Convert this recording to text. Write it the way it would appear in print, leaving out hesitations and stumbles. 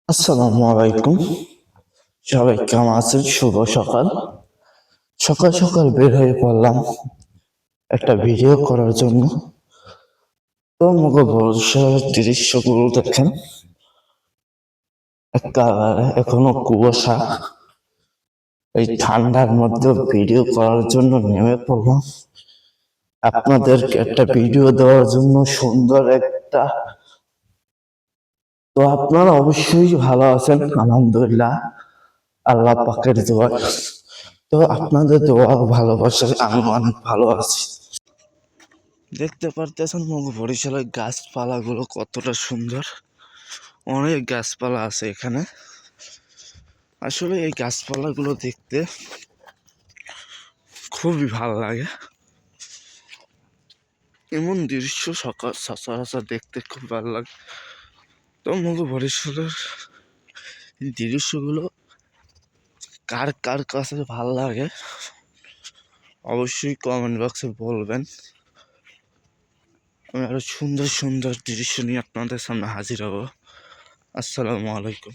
আসসালামু আলাইকুম। সবাই কেমন আছেন? শুভ সকাল। সকাল সকাল বের হয়ে পড়লাম একটা ভিডিও করার জন্য। তো আমাকে বরিশালের দৃশ্যগুলো দেখেন, এখনো কুয়াশা। এই ঠান্ডার মধ্যে ভিডিও করার জন্য নেমে পড়লাম আপনাদেরকে একটা ভিডিও দেওয়ার জন্য, সুন্দর একটা। তো আপনারা অবশ্যই ভালো আছেন, আলহামদুলিল্লাহ, আল্লাহ পাকের দোয়া। তো আপনাদের দোয়া ভালোবাসায় আমি অনেক ভালো আছি। দেখতে পারতেছেন বরিশালের গাছপালাগুলো কতটা সুন্দর। অনেক গাছপালা আছে এখানে। আসলে এই গাছপালাগুলো দেখতে খুবই ভালো লাগে। এমন দৃশ্য সকাল সচরাচর দেখতে খুব ভালো লাগে। তো বরিশালের দৃশ্যগুলো কার কার কাছে ভালো লাগে অবশ্যই কমেন্ট বক্সে বলবেন। আমি আরো সুন্দর সুন্দর দৃশ্য নিয়ে আপনাদের সামনে হাজির হব। আসসালামু আলাইকুম।